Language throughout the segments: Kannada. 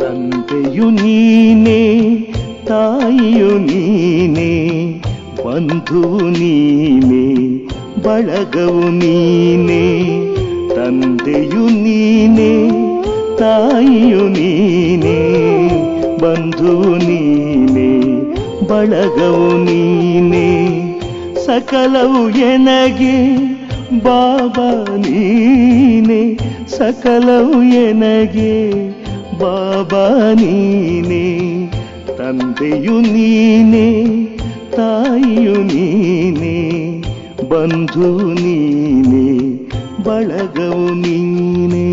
ತಂದೆಯು ನೀನೇ, ತಾಯಿಯು ನೀನೇ, ಬಂಧುವು ನೀನೇ, ಬಳಗವು ನೀನೇ. ತಂದೆಯು ನೀನೇ, ತಾಯಿಯು ನೀನೇ, ಬಂಧುವು ನೀನೇ, ಬಳಗವು ನೀನೇ. ಸಕಲವು ಎನಗೆ ಬಾಬಾ ನೀನೇ, ಸಕಲವು ಎನಗೆ ಬಾಬಾ ನೀನೇ. ತಂದೆಯು ನೀನೇ, ತಾಯಿಯು ನೀನೇ, ಬಂಧು ನೀನೇ, ಬಳಗವು ನೀನೇ.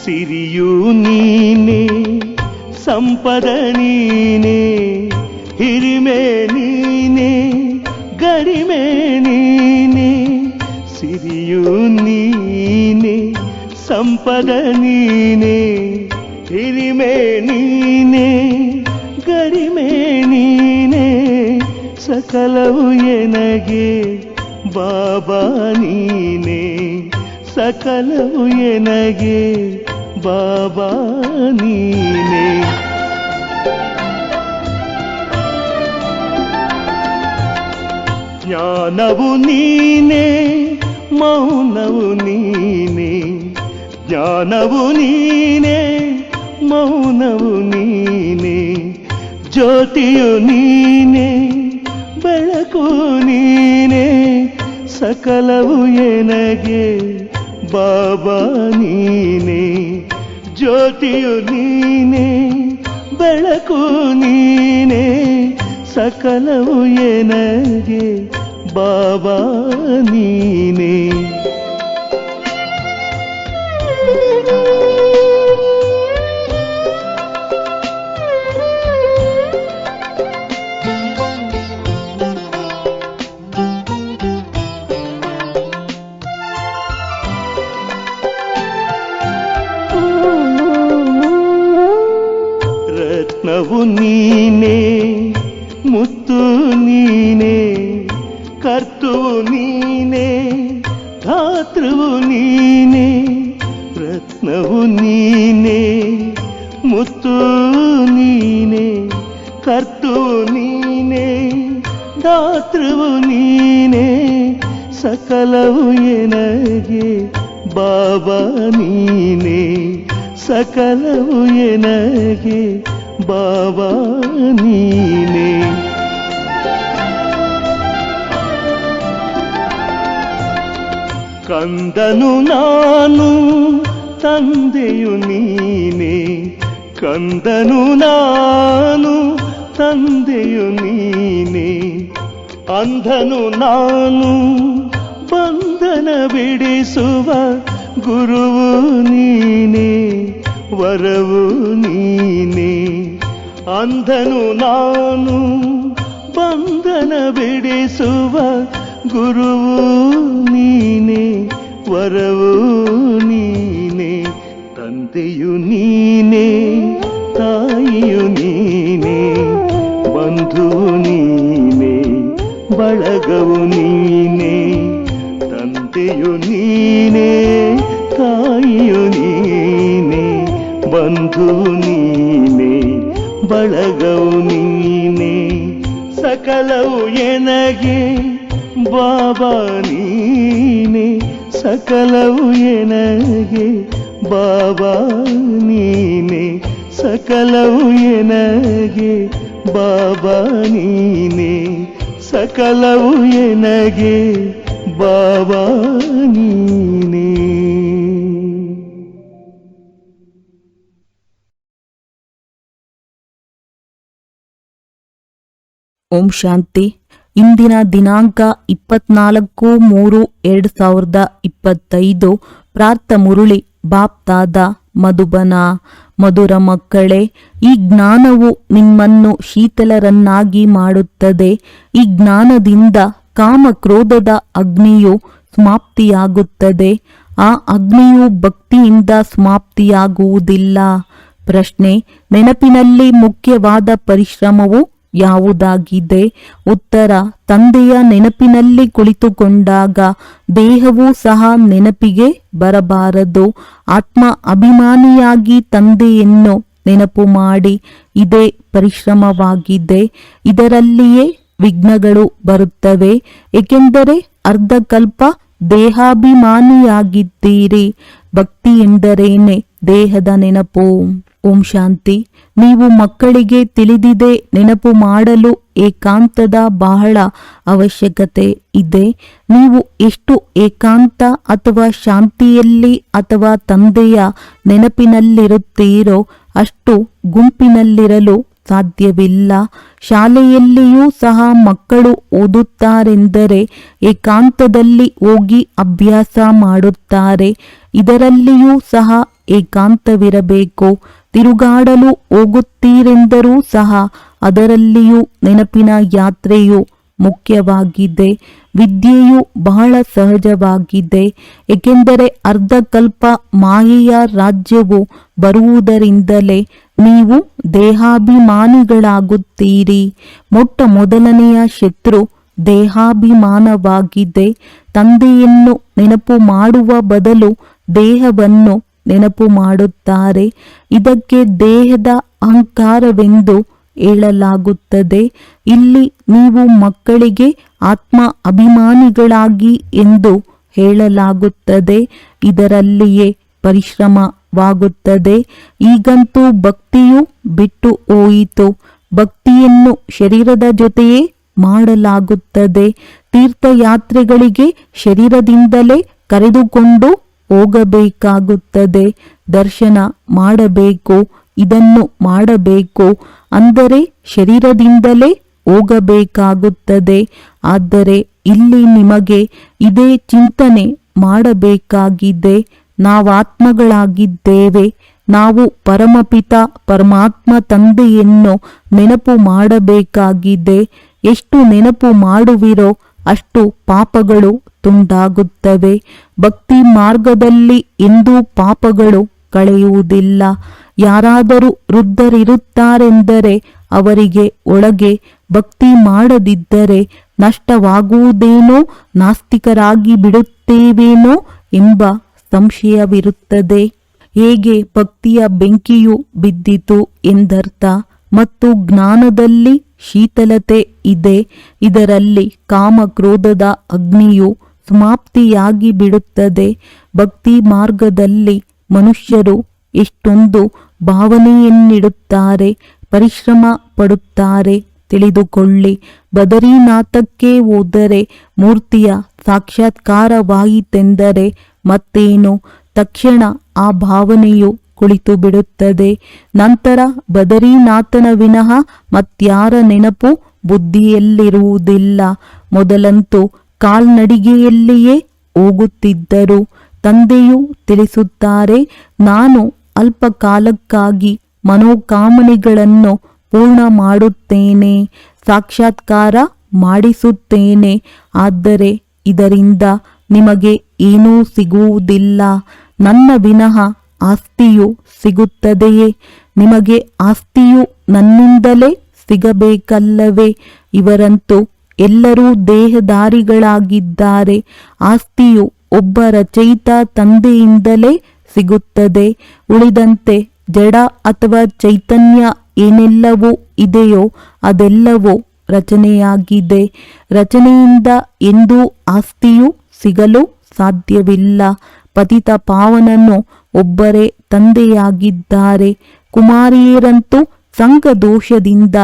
ಸಿರಿಯು ನೀನೇ, ಸಂಪದ ನೀನೇ, ಹಿರಿಮೆ ನೀನೇ, ಗರಿಮೆ ನೀನೇ. ಸಿರಿಯು ನೀನೇ, ಸಂಪದ ನೀನೇ, ಹಿರಿಮೆ ನೀನೇ, ಗರಿಮೆ ನೀನೇ. ಸಕಲವು ಎನಗೆ ಬಾಬಾ ನೀನೇ, ಸಕಲವು ಎನಗೆ ಬಾಬಾ ನೀನೇ. ಜ್ಞಾನವು ನೀನೇ, ಮೌನವು ನೀನೇ, ಜ್ಞಾನವು ನೀನೇ, ಮೌನವು ನೀನೇ. ಜ್ಯೋತಿಯು ನೀನೇ, ಬೆಳಕು ನೀನೇ, ಸಕಲವು ಎನಗೆ ಬಾಬಾ ನೀನೇ. ಜ್ಯೋತಿಯು ನೀನೇ, ಬೆಳಕು ನೀನೇ, ಸಕಲವು ಎನಗೆ ಬಾಬಾ ನೀನೇ. ರತ್ನವು ನೀನೇ, ಮುತ್ತು ನೀನೇ, ಕರ್ತುವು ನೀನೇ, ಧಾತೃವು ನೀನೇ. ರತ್ನವು ನೀನೇ, ಮುತ್ತು ನೀನೇ, ಕರ್ತುವು ನೀನೇ, ಧಾತೃವು ನೀನೇ. ಸಕಲವು ಎನಗೆ ಬಾಬಾ ನೀನೇ, ಸಕಲವು ಎನಗೆ ಬಾಬಾ ನೀನೇ. ಕಂದನು ನಾನು, ತಂದೆಯು ನೀನೇ, ಕಂದನು ನಾನು, ತಂದೆಯು ನೀನೇ. ಅಂಧನು ನಾನು, ಬಂಧನ ಬಿಡಿಸುವ ಗುರುವು ನೀನೇ, ವರವು ನೀನೇ. ಅಂಧನು ನಾನು, ಬಂಧನ ಬಿಡಿಸುವ ಗುರುವು ನೀನೇ, ವರವು ನೀನೇ. ತಂದೆಯು ನೀನೇ, ತಾಯಿಯು ನೀನೇ, ಬಂಧುವು ನೀನೇ, ಬಳಗವು ನೀನೇ. ತಂದೆಯು ನೀನೇ, ತಾಯಿಯು ನೀನೇ, ಬಂಧುವು ನೀನೇ, ಬಳಗವು ನೀನೇ. ಸಕಲವು ಎನಗೆ ಬಾಬಾ ನೀನೇ, ಸಕಲವು ಎನಗೆ ಬಾಬಾ ನೀನೇ, ಸಕಲವು ಎನಗೆ ಬಾಬಾ ನೀನೇ, ಸಕಲವು ಎನಗೆ ಬಾಬಾ ನೀನೇ. ಓಂ ಶಾಂತಿ. ಇಂದಿನ ದಿನಾಂಕ 24/3/2025. ಪ್ರಾರ್ಥ ಮುರುಳಿ ಬಾಪ್ತಾದ ಮಧುಬನ. ಮಧುರ ಮಕ್ಕಳೇ, ಈ ಜ್ಞಾನವು ನಿಮ್ಮನ್ನು ಶೀತಲರನ್ನಾಗಿ ಮಾಡುತ್ತದೆ. ಈ ಜ್ಞಾನದಿಂದ ಕಾಮ ಕ್ರೋಧದ ಅಗ್ನಿಯು ಸಮಾಪ್ತಿಯಾಗುತ್ತದೆ. ಆ ಅಗ್ನಿಯು ಭಕ್ತಿಯಿಂದ ಸಮಾಪ್ತಿಯಾಗುವುದಿಲ್ಲ. ಪ್ರಶ್ನೆ: ನೆನಪಿನಲ್ಲಿ ಮುಖ್ಯವಾದ ಪರಿಶ್ರಮವು ಯಾವುದಾಗಿದೆ? ಉತ್ತರ: ತಂದೆಯ ನೆನಪಿನಲ್ಲಿ ಕುಳಿತುಕೊಂಡಾಗ ದೇಹವೂ ಸಹ ನೆನಪಿಗೆ ಬರಬಾರದು. ಆತ್ಮ ಅಭಿಮಾನಿಯಾಗಿ ತಂದೆಯನ್ನು ನೆನಪು ಮಾಡಿ. ಇದೇ ಪರಿಶ್ರಮವಾಗಿದೆ. ಇದರಲ್ಲಿಯೇ ವಿಘ್ನಗಳು ಬರುತ್ತವೆ, ಏಕೆಂದರೆ ಅರ್ಧಕಲ್ಪ ದೇಹಾಭಿಮಾನಿಯಾಗಿದ್ದೀರಿ. ಭಕ್ತಿ ಎಂದರೇನೆ ದೇಹದ ನೆನಪು. ಓಂ ಶಾಂತಿ. ನೀವು ಮಕ್ಕಳಿಗೆ ತಿಳಿದಿದೆ, ನೆನಪು ಮಾಡಲು ಏಕಾಂತದ ಬಹಳ ಅವಶ್ಯಕತೆ ಇದೆ. ನೀವು ಎಷ್ಟು ಏಕಾಂತ ಅಥವಾ ಶಾಂತಿಯಲ್ಲಿ ಅಥವಾ ತಂದೆಯ ನೆನಪಿನಲ್ಲಿರುತ್ತೀರೋ ಅಷ್ಟು ಗುಂಪಿನಲ್ಲಿರಲು ಸಾಧ್ಯವಿಲ್ಲ. ಶಾಲೆಯಲ್ಲಿಯೂ ಸಹ ಮಕ್ಕಳು ಓದುತ್ತಾರೆಂದರೆ ಏಕಾಂತದಲ್ಲಿ ಹೋಗಿ ಅಭ್ಯಾಸ ಮಾಡುತ್ತಾರೆ. ಇದರಲ್ಲಿಯೂ ಸಹ ಏಕಾಂತವಿರಬೇಕು. ತಿರುಗಾಡಲು ಹೋಗುತ್ತೀರೆಂದರೂ ಸಹ ಅದರಲ್ಲಿಯೂ ನೆನಪಿನ ಯಾತ್ರೆಯು ಮುಖ್ಯವಾಗಿದೆ. ವಿದ್ಯೆಯು ಬಹಳ ಸಹಜವಾಗಿದೆ, ಏಕೆಂದರೆ ಅರ್ಧಕಲ್ಪ ಮಾಯೆಯ ರಾಜ್ಯವು ಬರುವುದರಿಂದಲೇ ನೀವು ದೇಹಾಭಿಮಾನಿಗಳಾಗುತ್ತೀರಿ. ಮೊಟ್ಟ ಮೊದಲನೆಯ ಶತ್ರು ದೇಹಾಭಿಮಾನವಾಗಿದೆ. ತಂದೆಯನ್ನು ನೆನಪು ಮಾಡುವ ಬದಲು ದೇಹವನ್ನು ನೆನಪು ಮಾಡುತ್ತಾರೆ. ಇದಕ್ಕೆ ದೇಹದ ಅಹಂಕಾರವೆಂದು ಹೇಳಲಾಗುತ್ತದೆ. ಇಲ್ಲಿ ನೀವು ಮಕ್ಕಳಿಗೆ ಆತ್ಮ ಅಭಿಮಾನಿಗಳಾಗಿ ಎಂದು ಹೇಳಲಾಗುತ್ತದೆ. ಇದರಲ್ಲಿಯೇ ಪರಿಶ್ರಮವಾಗುತ್ತದೆ. ಈಗಂತೂ ಭಕ್ತಿಯು ಬಿಟ್ಟು ಹೋಯಿತು. ಭಕ್ತಿಯನ್ನು ಶರೀರದ ಜೊತೆಯೇ ಮಾಡಲಾಗುತ್ತದೆ. ತೀರ್ಥಯಾತ್ರೆಗಳಿಗೆ ಶರೀರದಿಂದಲೇ ಕರೆದುಕೊಂಡು ಹೋಗಬೇಕಾಗುತ್ತದೆ. ದರ್ಶನ ಮಾಡಬೇಕು, ಇದನ್ನು ಮಾಡಬೇಕು ಅಂದರೆ ಶರೀರದಿಂದಲೇ ಹೋಗಬೇಕಾಗುತ್ತದೆ. ಆದರೆ ಇಲ್ಲಿ ನಿಮಗೆ ಇದೇ ಚಿಂತನೆ ಮಾಡಬೇಕಾಗಿದೆ. ನಾವಾತ್ಮಗಳಾಗಿದ್ದೇವೆ. ನಾವು ಪರಮಪಿತ ಪರಮಾತ್ಮ ತಂದೆಯನ್ನು ನೆನಪು ಮಾಡಬೇಕಾಗಿದೆ. ಎಷ್ಟು ನೆನಪು ಮಾಡುವಿರೋ ಅಷ್ಟು ಪಾಪಗಳು ತುಂಡಾಗುತ್ತವೆ. ಭಕ್ತಿ ಮಾರ್ಗದಲ್ಲಿ ಎಂದೂ ಪಾಪಗಳು ಕಳೆಯುವುದಿಲ್ಲ. ಯಾರಾದರೂ ವೃದ್ಧರಿರುತ್ತಾರೆಂದರೆ ಅವರಿಗೆ ಒಳಗೆ ಭಕ್ತಿ ಮಾಡದಿದ್ದರೆ ನಷ್ಟವಾಗುವುದೇನೋ, ನಾಸ್ತಿಕರಾಗಿ ಬಿಡುತ್ತೇವೇನೋ ಎಂಬ ಸಂಶಯವಿರುತ್ತದೆ. ಹೇಗೆ ಭಕ್ತಿಯ ಬೆಂಕಿಯು ಬಿದ್ದಿತು ಎಂದರ್ಥ. ಮತ್ತು ಜ್ಞಾನದಲ್ಲಿ ಶೀತಲತೆ ಇದೆ. ಇದರಲ್ಲಿ ಕಾಮಕ್ರೋಧದ ಅಗ್ನಿಯು ಸಮಾಪ್ತಿಯಾಗಿ ಬಿಡುತ್ತದೆ. ಭಕ್ತಿ ಮಾರ್ಗದಲ್ಲಿ ಮನುಷ್ಯರು ಎಷ್ಟೊಂದು ಭಾವನೆಯನ್ನಿಡುತ್ತಾರೆ, ಪರಿಶ್ರಮ ಪಡುತ್ತಾರೆ. ತಿಳಿದುಕೊಳ್ಳಿ, ಬದರಿನಾಥಕ್ಕೆ ಹೋದರೆ ಮೂರ್ತಿಯ ಸಾಕ್ಷಾತ್ಕಾರವಾಯಿತೆಂದರೆ ಮತ್ತೇನು, ತಕ್ಷಣ ಆ ಭಾವನೆಯು ಕುಳಿತು ಬಿಡುತ್ತದೆ. ನಂತರ ಬದರಿನಾಥನ ವಿನಃ ಮತ್ಯಾರ ನೆನಪು ಬುದ್ಧಿಯಲ್ಲಿರುವುದಿಲ್ಲ. ಮೊದಲಂತೂ ಕಾಲ್ನಡಿಗೆಯಲ್ಲಿಯೇ ಹೋಗುತ್ತಿದ್ದರು. ತಂದೆಯು ತಿಳಿಸುತ್ತಾರೆ, ನಾನು ಅಲ್ಪ ಕಾಲಕ್ಕಾಗಿ ಮನೋಕಾಮನೆಗಳನ್ನು ಪೂರ್ಣ ಮಾಡುತ್ತೇನೆ, ಸಾಕ್ಷಾತ್ಕಾರ ಮಾಡಿಸುತ್ತೇನೆ. ಆದರೆ ಇದರಿಂದ ನಿಮಗೆ ಏನೂ ಸಿಗುವುದಿಲ್ಲ. ನನ್ನ ವಿನಃ ಆಸ್ತಿಯು ಸಿಗುತ್ತದೆಯೇ? ನಿಮಗೆ ಆಸ್ತಿಯು ನನ್ನಿಂದಲೇ ಸಿಗಬೇಕಲ್ಲವೇ? ಇವರಂತೂ ಎಲ್ಲರೂ ದೇಹಧಾರಿಗಳಾಗಿದ್ದಾರೆ. ಆಸ್ತಿಯು ಒಬ್ಬ ರಚಯಿತ ತಂದೆಯಿಂದಲೇ ಸಿಗುತ್ತದೆ. ಉಳಿದಂತೆ ಜಡ ಅಥವಾ ಚೈತನ್ಯ ಏನೆಲ್ಲವೂ ಇದೆಯೋ ಅದೆಲ್ಲವೂ ರಚನೆಯಾಗಿದೆ. ರಚನೆಯಿಂದ ಎಂದೂ ಆಸ್ತಿಯು ಸಿಗಲು ಸಾಧ್ಯವಿಲ್ಲ. ಪತಿತ ಪಾವನನು ಒಬ್ಬರೇ ತಂದೆಯಾಗಿದ್ದಾರೆ. ಕುಮಾರಿಯರಂತೂ ಸಂಘದೋಷದಿಂದ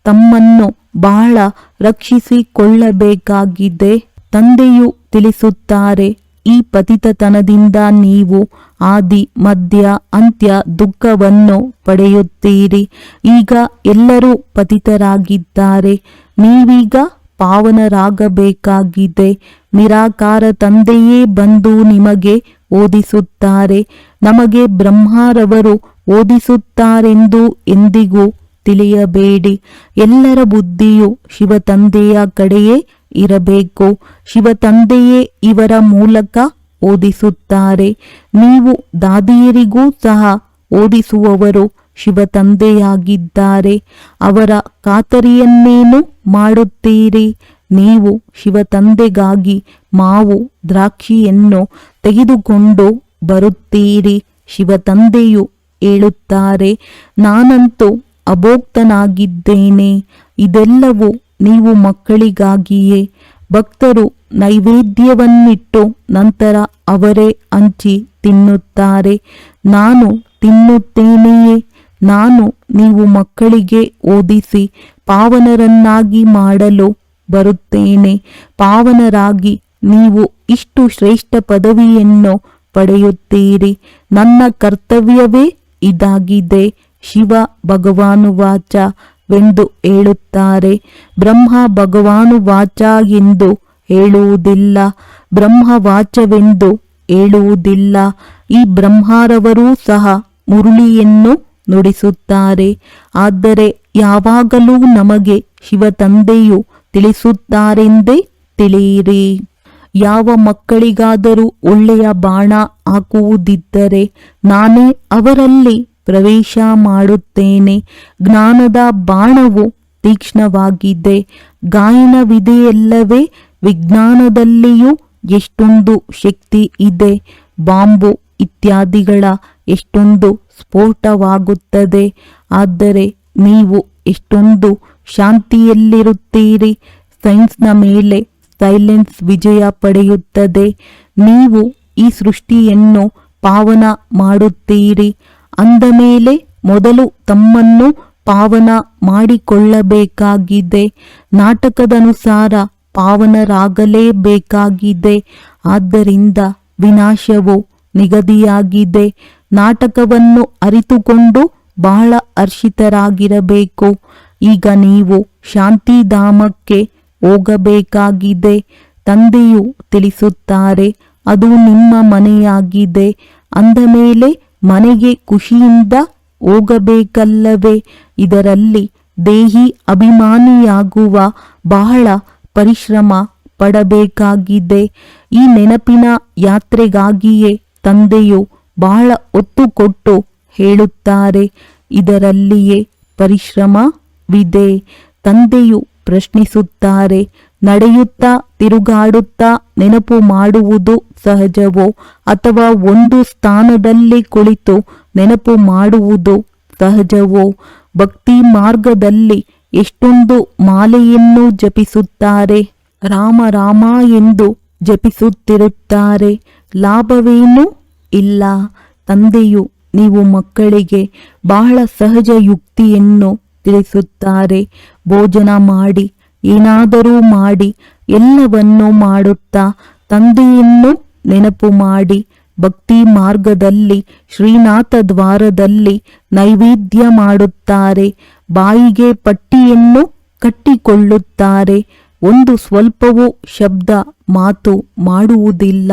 ತಮ್ಮನ್ನು ಬಹಳ ರಕ್ಷಿಸಿಕೊಳ್ಳಬೇಕಾಗಿದೆ. ತಂದೆಯು ತಿಳಿಸುತ್ತಾರೆ, ಈ ಪತಿತತನದಿಂದ ನೀವು ಆದಿ ಮಧ್ಯ ಅಂತ್ಯ ದುಃಖವನ್ನು ಪಡೆಯುತ್ತೀರಿ. ಈಗ ಎಲ್ಲರೂ ಪತಿತರಾಗಿದ್ದಾರೆ. ನೀವೀಗ ಪಾವನರಾಗಬೇಕಾಗಿದೆ. ನಿರಾಕಾರ ತಂದೆಯೇ ಬಂದು ನಿಮಗೆ ಓದಿಸುತ್ತಾರೆ. ನಮಗೆ ಬ್ರಹ್ಮರವರು ಓದಿಸುತ್ತಾರೆಂದು ಎಂದಿಗೂ ತಿಳಿಯಬೇಡಿ. ಎಲ್ಲರ ಬುದ್ಧಿಯು ಶಿವ ತಂದೆಯ ಕಡೆಯೇ ಇರಬೇಕು. ಶಿವ ತಂದೆಯೇ ಇವರ ಮೂಲಕ ಓದಿಸುತ್ತಾರೆ. ನೀವು ದಾದಿಯರಿಗೂ ಸಹ ಓದಿಸುವವರು ಶಿವ ತಂದೆಯಾಗಿದ್ದಾರೆ. ಅವರ ಖಾತರಿಯನ್ನೇನು ಮಾಡುತ್ತೀರಿ? ನೀವು ಶಿವ ತಂದೆಗಾಗಿ ಮಾವು ದ್ರಾಕ್ಷಿಯನ್ನು ತೆಗೆದುಕೊಂಡು ಬರುತ್ತೀರಿ. ಶಿವ ತಂದೆಯು ಹೇಳುತ್ತಾರೆ, ನಾನಂತೂ ಅಭೋಕ್ತನಾಗಿದ್ದೇನೆ. ಇದೆಲ್ಲವೂ ನೀವು ಮಕ್ಕಳಿಗಾಗಿಯೇ. ಭಕ್ತರು ನೈವೇದ್ಯವನ್ನಿಟ್ಟು ನಂತರ ಅವರೇ ಹಂಚಿ ತಿನ್ನುತ್ತಾರೆ. ನಾನು ತಿನ್ನುತ್ತೇನೆಯೇ? ನಾನು ನೀವು ಮಕ್ಕಳಿಗೆ ಓದಿಸಿ ಪಾವನರನ್ನಾಗಿ ಮಾಡಲು ಬರುತ್ತೇನೆ. ಪಾವನರಾಗಿ ನೀವು ಇಷ್ಟು ಶ್ರೇಷ್ಠ ಪದವಿಯನ್ನು ಪಡೆಯುತ್ತೀರಿ. ನನ್ನ ಕರ್ತವ್ಯವೇ ಇದಾಗಿದೆ. ಶಿವ ಭಗವಾನುವಾಚ ವೆಂದು ಹೇಳುತ್ತಾರೆ. ಬ್ರಹ್ಮ ಭಗವಾನುವಾಚ ಎಂದು ಹೇಳುವುದಿಲ್ಲ, ಬ್ರಹ್ಮವಾಚವೆಂದು ಹೇಳುವುದಿಲ್ಲ. ಈ ಬ್ರಹ್ಮರವರೂ ಸಹ ಮುರುಳಿಯನ್ನು ನುಡಿಸುತ್ತಾರೆ. ಆದರೆ ಯಾವಾಗಲೂ ನಮಗೆ ಶಿವ ತಂದೆಯು ತಿಳಿಸುತ್ತಾರೆಂದೇ ತಿಳಿಯಿರಿ. ಯಾವ ಮಕ್ಕಳಿಗಾದರೂ ಒಳ್ಳೆಯ ಬಾಣ ಹಾಕುವುದಿದ್ದರೆ ನಾನೇ ಅವರಲ್ಲಿ ಪ್ರವೇಶ ಮಾಡುತ್ತೇನೆ. ಜ್ಞಾನದ ಬಾಣವು ತೀಕ್ಷ್ಣವಾಗಿದೆ. ಗಾಯನವಿದೆಯಲ್ಲವೇ? ವಿಜ್ಞಾನದಲ್ಲಿಯೂ ಎಷ್ಟೊಂದು ಶಕ್ತಿ ಇದೆ. ಬಾಂಬು ಇತ್ಯಾದಿಗಳ ಎಷ್ಟೊಂದು ಸ್ಫೋಟವಾಗುತ್ತದೆ. ಆದರೆ ನೀವು ಎಷ್ಟೊಂದು ಶಾಂತಿಯಲ್ಲಿರುತ್ತೀರಿ. ಸೈನ್ಸ್ನ ಮೇಲೆ ಸೈಲೆನ್ಸ್ ವಿಜಯ ಪಡೆಯುತ್ತದೆ. ನೀವು ಈ ಸೃಷ್ಟಿಯನ್ನು ಪಾವನ ಮಾಡುತ್ತೀರಿ. ಅಂದ ಮೇಲೆ ಮೊದಲು ತಮ್ಮನ್ನು ಪಾವನ ಮಾಡಿಕೊಳ್ಳಬೇಕಾಗಿದೆ. ನಾಟಕದನುಸಾರ ಪಾವನರಾಗಲೇಬೇಕಾಗಿದೆ. ಆದ್ದರಿಂದ ವಿನಾಶವು ನಿಗದಿಯಾಗಿದೆ. ನಾಟಕವನ್ನು ಅರಿತುಕೊಂಡು ಬಹಳ ಹರ್ಷಿತರಾಗಿರಬೇಕು. ಈಗ ನೀವು ಶಾಂತಿಧಾಮಕ್ಕೆ ಹೋಗಬೇಕಾಗಿದೆ. ತಂದೆಯು ತಿಳಿಸುತ್ತಾರೆ, ಅದು ನಿಮ್ಮ ಮನೆಯಾಗಿದೆ. ಅಂದ ಮೇಲೆ ಮನೆಗೆ ಖುಷಿಯಿಂದ ಹೋಗಬೇಕಲ್ಲವೇ? ಇದರಲ್ಲಿ ದೇಹಿ ಅಭಿಮಾನಿಯಾಗುವ ಬಹಳ ಪರಿಶ್ರಮ ಪಡಬೇಕಾಗಿದೆ. ಈ ನೆನಪಿನ ಯಾತ್ರೆಗಾಗಿಯೇ ತಂದೆಯು ಬಹಳ ಒತ್ತು ಕೊಟ್ಟು ಹೇಳುತ್ತಾರೆ. ಇದರಲ್ಲಿಯೇ ಪರಿಶ್ರಮವಿದೆ. ತಂದೆಯು ಪ್ರಶ್ನಿಸುತ್ತಾರೆ, ನಡೆಯುತ್ತಾ ತಿರುಗಾಡುತ್ತಾ ನೆನಪು ಮಾಡುವುದು ಸಹಜವೋ ಅಥವಾ ಒಂದು ಸ್ಥಾನದಲ್ಲಿ ಕುಳಿತು ನೆನಪು ಮಾಡುವುದು ಸಹಜವೋ? ಭಕ್ತಿ ಮಾರ್ಗದಲ್ಲಿ ಎಷ್ಟೊಂದು ಮಾಲೆಯನ್ನು ಜಪಿಸುತ್ತಾರೆ. ರಾಮ ರಾಮ ಎಂದು ಜಪಿಸುತ್ತಿರುತ್ತಾರೆ. ಲಾಭವೇನೂ ಇಲ್ಲ. ತಂದೆಯು ನೀವು ಮಕ್ಕಳಿಗೆ ಬಹಳ ಸಹಜ ಯುಕ್ತಿಯನ್ನು ತಿಳಿಸುತ್ತಾರೆ. ಭೋಜನ ಮಾಡಿ, ಏನಾದರೂ ಮಾಡಿ, ಎಲ್ಲವನ್ನೂ ಮಾಡುತ್ತಾ ತಂದೆಯನ್ನು ನೆನಪು ಮಾಡಿ. ಭಕ್ತಿ ಮಾರ್ಗದಲ್ಲಿ ಶ್ರೀನಾಥ ದ್ವಾರದಲ್ಲಿ ನೈವೇದ್ಯ ಮಾಡುತ್ತಾರೆ. ಬಾಯಿಗೆ ಪಟ್ಟಿಯನ್ನು ಕಟ್ಟಿಕೊಳ್ಳುತ್ತಾರೆ. ಒಂದು ಸ್ವಲ್ಪವೂ ಶಬ್ದ ಮಾತು ಮಾಡುವುದಿಲ್ಲ.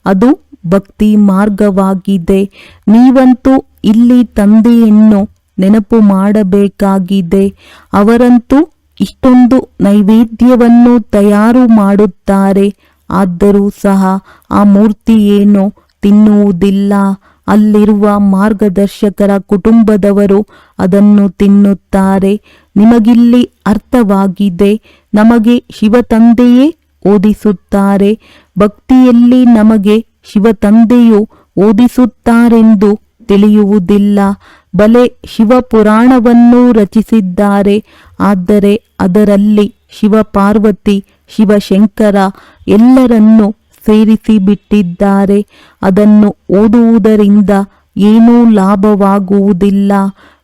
ಅದು ಭಕ್ತಿ ಮಾರ್ಗವಾಗಿದೆ. ನೀವಂತೂ ಇಲ್ಲಿ ತಂದೆಯನ್ನು ನೆನಪು ಮಾಡಬೇಕಾಗಿದೆ. ಅವರಂತೂ ಇಷ್ಟೊಂದು ನೈವೇದ್ಯವನ್ನು ತಯಾರು ಮಾಡುತ್ತಾರೆ. ಆದರೂ ಸಹ ಆ ಮೂರ್ತಿಯೇನೋ ತಿನ್ನುವುದಿಲ್ಲ. ಅಲ್ಲಿರುವ ಮಾರ್ಗದರ್ಶಕರ ಕುಟುಂಬದವರು ಅದನ್ನು ತಿನ್ನುತ್ತಾರೆ. ನಿಮಗಿಲ್ಲಿ ಅರ್ಥವಾಗಿದೆ. ನಮಗೆ ಶಿವ ತಂದೆಯೇ ಓದಿಸುತ್ತಾರೆ. ಭಕ್ತಿಯಲ್ಲಿ ನಮಗೆ ಶಿವ ತಂದೆಯು ಓದಿಸುತ್ತಾರೆಂದು ತಿಳಿಯುವುದಿಲ್ಲ. ಬಲೆ ಶಿವಪುರಾಣವನ್ನು ರಚಿಸಿದ್ದಾರೆ. ಆದರೆ ಅದರಲ್ಲಿ ಶಿವ ಪಾರ್ವತಿ, ಶಿವಶಂಕರ ಎಲ್ಲರನ್ನೂ ಸೇರಿಸಿ ಬಿಟ್ಟಿದ್ದಾರೆ. ಅದನ್ನು ಓದುವುದರಿಂದ ಏನೂ ಲಾಭವಾಗುವುದಿಲ್ಲ.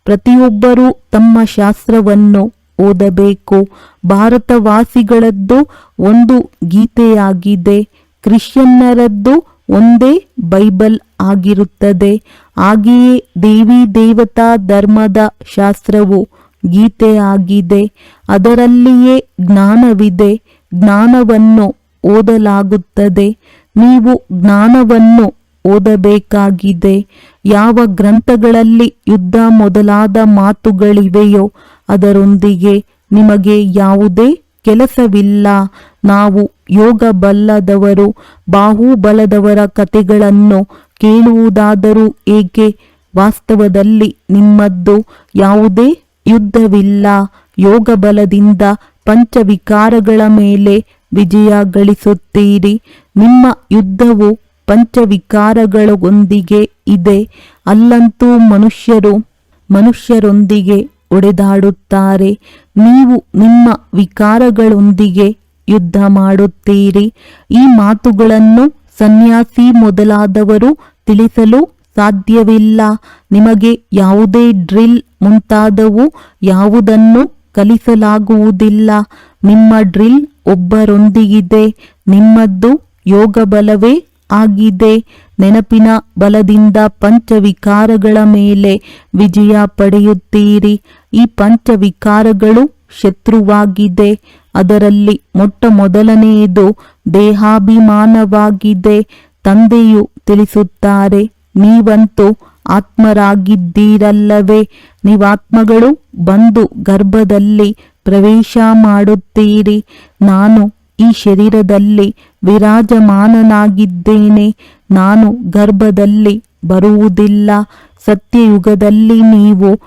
ಪ್ರತಿಯೊಬ್ಬರೂ ತಮ್ಮ ಶಾಸ್ತ್ರವನ್ನು ಓದಬೇಕು. ಭಾರತವಾಸಿಗಳದ್ದು ಒಂದು ಗೀತೆಯಾಗಿದೆ. ಕ್ರಿಶ್ಚಿಯನ್ನರದ್ದು ಒಂದೇ ಬೈಬಲ್ ಆಗಿರುತ್ತದೆ. ಹಾಗೆಯೇ ದೇವಿ ದೇವತಾ ಧರ್ಮದ ಶಾಸ್ತ್ರವು ಗೀತೆಯಾಗಿದೆ. ಅದರಲ್ಲಿಯೇ ಜ್ಞಾನವಿದೆ. ಜ್ಞಾನವನ್ನು ಓದಲಾಗುತ್ತದೆ. ನೀವು ಜ್ಞಾನವನ್ನು ಓದಬೇಕಾಗಿದೆ. ಯಾವ ಗ್ರಂಥಗಳಲ್ಲಿ ಯುದ್ಧ ಮೊದಲಾದ ಮಾತುಗಳಿವೆಯೋ ಅದರೊಂದಿಗೆ ನಿಮಗೆ ಯಾವುದೇ ಕೆಲಸವಿಲ್ಲ. ನಾವು ಯೋಗ ಬಲ್ಲದವರು ಬಾಹುಬಲದವರ ಕಥೆಗಳನ್ನು ಕೇಳುವುದಾದರೂ ಏಕೆ? ವಾಸ್ತವದಲ್ಲಿ ನಿಮ್ಮದ್ದು ಯಾವುದೇ ಯುದ್ಧವಿಲ್ಲ. ಯೋಗ ಬಲದಿಂದ ಪಂಚವಿಕಾರಗಳ ಮೇಲೆ ವಿಜಯ ಗಳಿಸುತ್ತೀರಿ. ನಿಮ್ಮ ಯುದ್ಧವು ಪಂಚವಿಕಾರಗಳೊಂದಿಗೆ ಇದೆ. ಅಲ್ಲಂತೂ ಮನುಷ್ಯರೊಂದಿಗೆ ಒಡೆದಾಡುತ್ತಾರೆ. ನೀವು ನಿಮ್ಮ ವಿಕಾರಗಳೊಂದಿಗೆ ಯುದ್ಧ ಮಾಡುತ್ತೀರಿ. ಈ ಮಾತುಗಳನ್ನು ಸನ್ಯಾಸಿ ಮೊದಲಾದವರು ತಿಳಿಸಲು ಸಾಧ್ಯವಿಲ್ಲ. ನಿಮಗೆ ಯಾವುದೇ ಡ್ರಿಲ್ ಮುಂತಾದವು ಯಾವುದನ್ನು ಕಲಿಸಲಾಗುವುದಿಲ್ಲ. ನಿಮ್ಮ ಡ್ರಿಲ್ ಒಬ್ಬರೊಂದಿಗಿದೆ. ನಿಮ್ಮದ್ದು ಯೋಗ ಬಲವೇ ಆಗಿದೆ. ನೆನಪಿನ ಬಲದಿಂದ ಪಂಚವಿಕಾರಗಳ ಮೇಲೆ ವಿಜಯ ಪಡೆಯುತ್ತೀರಿ. ಈ ಪಂಚವಿಕಾರಗಳು ಶತ್ರುವಾಗಿದೆ. ಅದರಲ್ಲಿ ಮೊದಲನೆಯದು ದೇಹಾಭಿಮಾನವಾಗಿದೆ. ತಂದೆಯು ತಿಳಿಸುತ್ತಾರೆ, ನೀವಂತೂ ಆತ್ಮರಾಗಿದ್ದೀರಲ್ಲವೇ? ನೀವಾತ್ಮಗಳು ಬಂದು ಗರ್ಭದಲ್ಲಿ ಪ್ರವೇಶ ಮಾಡುತ್ತೀರಿ. ನಾನು ಈ ಶರೀರದಲ್ಲಿ ವಿರಾಜಮಾನನಾಗಿದ್ದೇನೆ. ನಾನು ಗರ್ಭದಲ್ಲಿ ಬರುವುದಿಲ್ಲ. ಸತ್ಯಯುಗದಲ್ಲಿ ನೀವು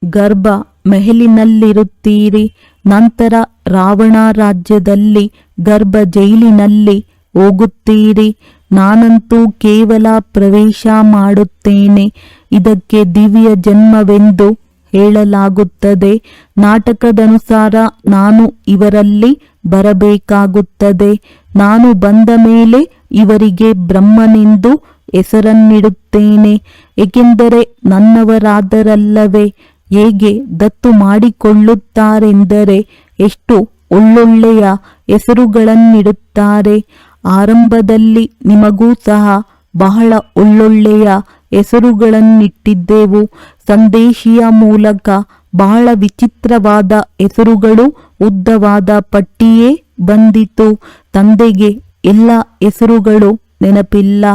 ಗರ್ಭ ಮೆಹಲಿನಲ್ಲಿರುತ್ತೀರಿ. ನಂತರ ರಾವಣ ರಾಜ್ಯದಲ್ಲಿ ಗರ್ಭ ಜೈಲಿನಲ್ಲಿ ಹೋಗುತ್ತೀರಿ. ನಾನಂತೂ ಕೇವಲ ಪ್ರವೇಶ ಮಾಡುತ್ತೇನೆ. ಇದಕ್ಕೆ ದಿವ್ಯ ಜನ್ಮವೆಂದು ಹೇಳಲಾಗುತ್ತದೆ. ನಾಟಕದನುಸಾರ ನಾನು ಇವರಲ್ಲಿ ಬರಬೇಕಾಗುತ್ತದೆ. ನಾನು ಬಂದ ಮೇಲೆ ಇವರಿಗೆ ಬ್ರಹ್ಮನೆಂದು ಹೆಸರನ್ನಿಡುತ್ತೇನೆ. ಏಕೆಂದರೆ ನನ್ನವರಾದರಲ್ಲವೇ? ಹೇಗೆ ದತ್ತು ಮಾಡಿಕೊಳ್ಳುತ್ತಾರೆಂದರೆ ಎಷ್ಟು ಒಳ್ಳೊಳ್ಳೆಯ ಹೆಸರುಗಳನ್ನಿಡುತ್ತಾರೆ. ಆರಂಭದಲ್ಲಿ ನಿಮಗೂ ಸಹ ಬಹಳ ಒಳ್ಳೊಳ್ಳೆಯ ಹೆಸರುಗಳನ್ನಿಟ್ಟಿದ್ದೆವು. ಸಂದೇಶಿಯ ಮೂಲಕ ಬಹಳ ವಿಚಿತ್ರವಾದ ಹೆಸರುಗಳು, ಉದ್ದವಾದ ಪಟ್ಟಿಯೇ ಬಂದಿತು. ತಂದೆಗೆ ಎಲ್ಲ ಹೆಸರುಗಳು ನೆನಪಿಲ್ಲ.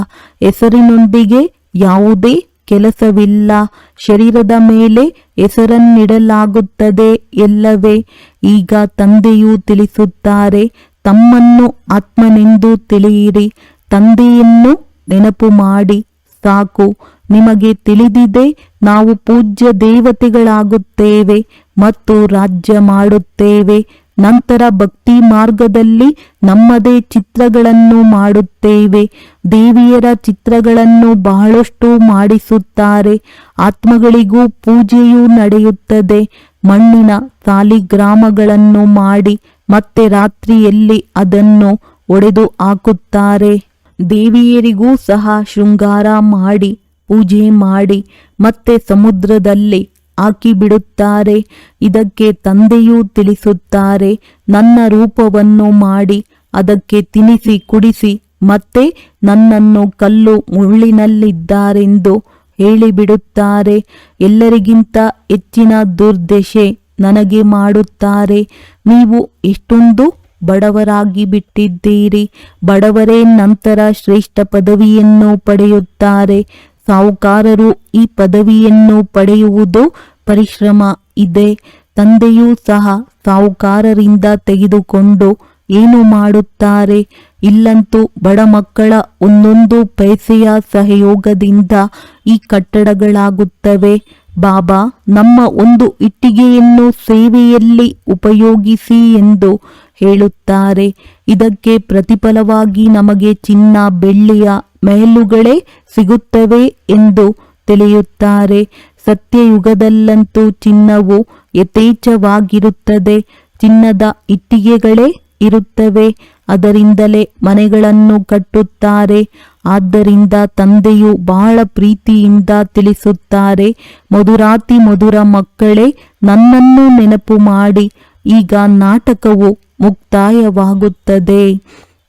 ಹೆಸರಿನೊಂದಿಗೆ ಯಾವುದೇ ಕೆಲಸವಿಲ್ಲ. ಶರೀರದ ಮೇಲೆ ಹೆಸರನ್ನಿಡಲಾಗುತ್ತದೆ ಎಲ್ಲವೇ? ಈಗ ತಂದೆಯು ತಿಳಿಸುತ್ತಾರೆ, ತಮ್ಮನ್ನು ಆತ್ಮನೆಂದು ತಿಳಿಯಿರಿ. ತಂದೆಯನ್ನು ನೆನಪು ಮಾಡಿ ಸಾಕು. ನಿಮಗೆ ತಿಳಿದಿದೆ, ನಾವು ಪೂಜ್ಯ ದೇವತೆಗಳಾಗುತ್ತೇವೆ ಮತ್ತು ರಾಜ್ಯ ಮಾಡುತ್ತೇವೆ. ನಂತರ ಭಕ್ತಿ ಮಾರ್ಗದಲ್ಲಿ ನಮ್ಮದೇ ಚಿತ್ರಗಳನ್ನು ಮಾಡುತ್ತೇವೆ. ದೇವಿಯರ ಚಿತ್ರಗಳನ್ನು ಬಹಳಷ್ಟು ಮಾಡಿಸುತ್ತಾರೆ. ಆತ್ಮಗಳಿಗೂ ಪೂಜೆಯೂ ನಡೆಯುತ್ತದೆ. ಮಣ್ಣಿನ ಸಾಲಿಗ್ರಾಮಗಳನ್ನು ಮಾಡಿ ಮತ್ತೆ ರಾತ್ರಿಯಲ್ಲಿ ಅದನ್ನು ಒಡೆದು ಹಾಕುತ್ತಾರೆ. ದೇವಿಯರಿಗೂ ಸಹ ಶೃಂಗಾರ ಮಾಡಿ ಪೂಜೆ ಮಾಡಿ ಮತ್ತೆ ಸಮುದ್ರದಲ್ಲಿ ಹಾಕಿಬಿಡುತ್ತಾರೆ. ಇದಕ್ಕೆ ತಂದೆಯೂ ತಿಳಿಸುತ್ತಾರೆ, ನನ್ನ ರೂಪವನ್ನು ಮಾಡಿ ಅದಕ್ಕೆ ತಿನಿಸಿ ಕುಡಿಸಿ ಮತ್ತೆ ನನ್ನನ್ನು ಕಲ್ಲು ಮುಳ್ಳಿನಲ್ಲಿದ್ದಾರೆಂದು ಹೇಳಿಬಿಡುತ್ತಾರೆ. ಎಲ್ಲರಿಗಿಂತ ಹೆಚ್ಚಿನ ದುರ್ದಶೆ ನನಗೆ ಮಾಡುತ್ತಾರೆ. ನೀವು ಎಷ್ಟೊಂದು ಬಡವರಾಗಿ ಬಿಟ್ಟಿದ್ದೀರಿ. ಬಡವರೇ ನಂತರ ಶ್ರೇಷ್ಠ ಪದವಿಯನ್ನು ಪಡೆಯುತ್ತಾರೆ. ಸಾಹುಕಾರರು ಈ ಪದವಿಯನ್ನು ಪಡೆಯುವುದು ಪರಿಶ್ರಮ ಇದೆ. ತಂದೆಯೂ ಸಹ ಸಾಹುಕಾರರಿಂದ ತೆಗೆದುಕೊಂಡು ಏನು ಮಾಡುತ್ತಾರೆ? ಇಲ್ಲಂತೂ ಬಡ ಮಕ್ಕಳ ಒಂದೊಂದು ಪೈಸೆಯ ಸಹಯೋಗದಿಂದ ಈ ಕಟ್ಟಡಗಳಾಗುತ್ತವೆ. ಬಾಬಾ ನಮ್ಮ ಒಂದು ಇಟ್ಟಿಗೆಯನ್ನು ಸೇವೆಯಲ್ಲಿ ಉಪಯೋಗಿಸಿ ಎಂದು ಹೇಳುತ್ತಾರೆ. ಇದಕ್ಕೆ ಪ್ರತಿಫಲವಾಗಿ ನಮಗೆ ಚಿನ್ನ ಬೆಳ್ಳಿಯ ಮೆಹಲುಗಳೇ ಸಿಗುತ್ತವೆ ಎಂದು ತಿಳಿಯುತ್ತಾರೆ. ಸತ್ಯಯುಗದಲ್ಲಂತೂ ಚಿನ್ನವು ಯಥೇಚ್ಛವಾಗಿರುತ್ತದೆ. ಚಿನ್ನದ ಇಟ್ಟಿಗೆಗಳೇ ಇರುತ್ತವೆ. ಅದರಿಂದಲೇ ಮನೆಗಳನ್ನು ಕಟ್ಟುತ್ತಾರೆ. ಆದ್ದರಿಂದ ತಂದೆಯು ಬಹಳ ಪ್ರೀತಿಯಿಂದ ತಿಳಿಸುತ್ತಾರೆ, ಮಧುರಾತಿ ಮಧುರ ಮಕ್ಕಳೇ, ನನ್ನನ್ನು ನೆನಪು ಮಾಡಿ. ಈಗ ನಾಟಕವು ಮುಕ್ತಾಯವಾಗುತ್ತದೆ.